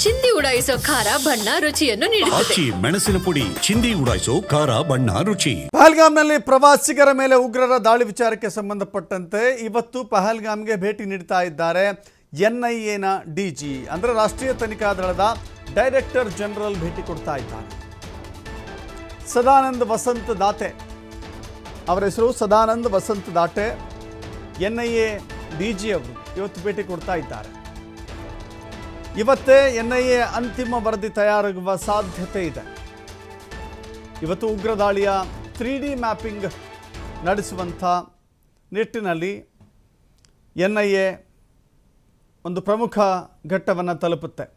ಚಿಂದಿ ಉಡಾಯಿಸೋ ಖಾರ ಬಣ್ಣ ರುಚಿಯನ್ನು ನೀಡುತ್ತದೆ. ಮೆಣಸಿನ ಪುಡಿ ಚಿಂದಿ ಉಡಾಯಿಸೋ ಖಾರ ಬಣ್ಣ ರುಚಿ. ಪಹಲ್ಗಾಮ್ನಲ್ಲಿ ಪ್ರವಾಸಿಗರ ಮೇಲೆ ಉಗ್ರರ ದಾಳಿ ವಿಚಾರಕ್ಕೆ ಸಂಬಂಧಪಟ್ಟಂತೆ ಇವತ್ತು ಪಹಲ್ಗಾಮ್ಗೆ ಭೇಟಿ ನೀಡ್ತಾ ಇದ್ದಾರೆ ಎನ್ಐಎನ ಡಿಜಿ ಅಂದರೆ ರಾಷ್ಟ್ರೀಯ ತನಿಖಾ ದಳದ ಡೈರೆಕ್ಟರ್ ಜನರಲ್ ಭೇಟಿ ಕೊಡ್ತಾ ಇದ್ದಾರೆ. ಸದಾನಂದ್ ವಸಂತ್ ದಾತೆ ಅವರ ಹೆಸರು ಸದಾನಂದ್ ವಸಂತ್ ದಾತೆ. ಎನ್ಐಎ ಡಿಜಿ ಅವರು ಇವತ್ತು ಭೇಟಿ ಕೊಡ್ತಾ ಇದ್ದಾರೆ. ಇವತ್ತೇ ಎನ್ಐಎ ಅಂತಿಮ ವರದಿ ತಯಾರಾಗುವ ಸಾಧ್ಯತೆ ಇದೆ. ಇವತ್ತು ಉಗ್ರ ದಾಳಿಯ 3D ಮ್ಯಾಪಿಂಗ್ ನಡೆಸುವಂಥ ನಿಟ್ಟಿನಲ್ಲಿ ಎನ್ಐಎ ಒಂದು ಪ್ರಮುಖ ಘಟ್ಟವನ್ನು ತಲುಪುತ್ತೆ.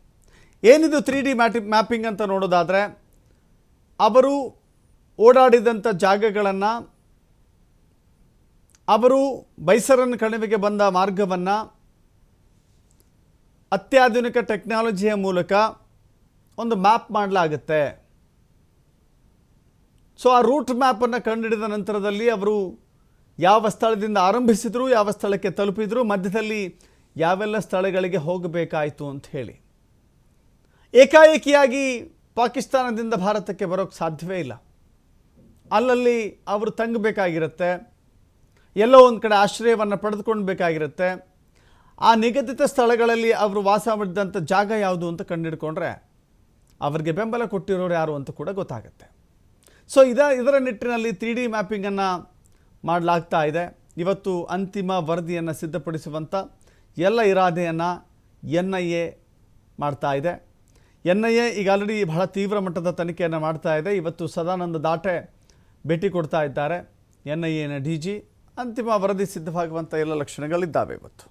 ಏನಿದು 3D ಮ್ಯಾಪಿಂಗ್ ಅಂತ ನೋಡೋದಾದರೆ, ಅವರು ಓಡಾಡಿದಂಥ ಜಾಗಗಳನ್ನು, ಅವರು ಬೈಸರನ್ ಕಣಿವೆಗೆ ಬಂದ ಮಾರ್ಗವನ್ನು ಅತ್ಯಾಧುನಿಕ ಟೆಕ್ನಾಲಜಿಯ ಮೂಲಕ ಒಂದು ಮ್ಯಾಪ್ ಮಾಡಲಾಗುತ್ತೆ. ಸೊ ಆ ರೂಟ್ ಮ್ಯಾಪನ್ನು ಕಂಡುಹಿಡಿದ ನಂತರದಲ್ಲಿ ಅವರು ಯಾವ ಸ್ಥಳದಿಂದ ಆರಂಭಿಸಿದರು, ಯಾವ ಸ್ಥಳಕ್ಕೆ ತಲುಪಿದರು, ಮಧ್ಯದಲ್ಲಿ ಯಾವೆಲ್ಲ ಸ್ಥಳಗಳಿಗೆ ಹೋಗಬೇಕಾಯಿತು ಅಂತ ಹೇಳಿ. ಏಕಾಏಕಿಯಾಗಿ ಪಾಕಿಸ್ತಾನದಿಂದ ಭಾರತಕ್ಕೆ ಬರೋಕ್ಕೆ ಸಾಧ್ಯವೇ ಇಲ್ಲ. ಅಲ್ಲಲ್ಲಿ ಅವರು ತಂಗಬೇಕಾಗಿರುತ್ತೆ, ಎಲ್ಲೋ ಒಂದು ಕಡೆ ಆಶ್ರಯವನ್ನು ಪಡೆದುಕೊಳ್ಬೇಕಾಗಿರುತ್ತೆ. ಆ ನಿಗದಿತ ಸ್ಥಳಗಳಲ್ಲಿ ಅವರು ವಾಸ ಮಾಡಿದಂಥ ಜಾಗ ಯಾವುದು ಅಂತ ಕಂಡುಹಿಡ್ಕೊಂಡ್ರೆ ಅವರಿಗೆ ಬೆಂಬಲ ಕೊಟ್ಟಿರೋರು ಯಾರು ಅಂತ ಕೂಡ ಗೊತ್ತಾಗುತ್ತೆ. ಸೊ ಇದರ ನಿಟ್ಟಿನಲ್ಲಿ 3D ಮ್ಯಾಪಿಂಗನ್ನು ಮಾಡಲಾಗ್ತಾ ಇದೆ. ಇವತ್ತು ಅಂತಿಮ ವರದಿಯನ್ನು ಸಿದ್ಧಪಡಿಸುವಂಥ ಎಲ್ಲ ಇರಾದೆಯನ್ನು ಎನ್ಐಎ ಮಾಡ್ತಾ ಇದೆ. ಎನ್ಐಎ ಈಗ ಆಲ್ರೆಡಿ ಬಹಳ ತೀವ್ರ ಮಟ್ಟದ ತನಿಖೆಯನ್ನು ಮಾಡ್ತಾ ಇದೆ. ಇವತ್ತು ಸದಾನಂದ ದಾಟೆ ಭೇಟಿ ಕೊಡ್ತಾ ಇದ್ದಾರೆ ಎನ್ಐಎನ ಡಿಜಿ. ಅಂತಿಮ ವರದಿ ಸಿದ್ಧವಾಗುವಂಥ ಎಲ್ಲ ಲಕ್ಷಣಗಳಿದ್ದಾವೆ ಇವತ್ತು.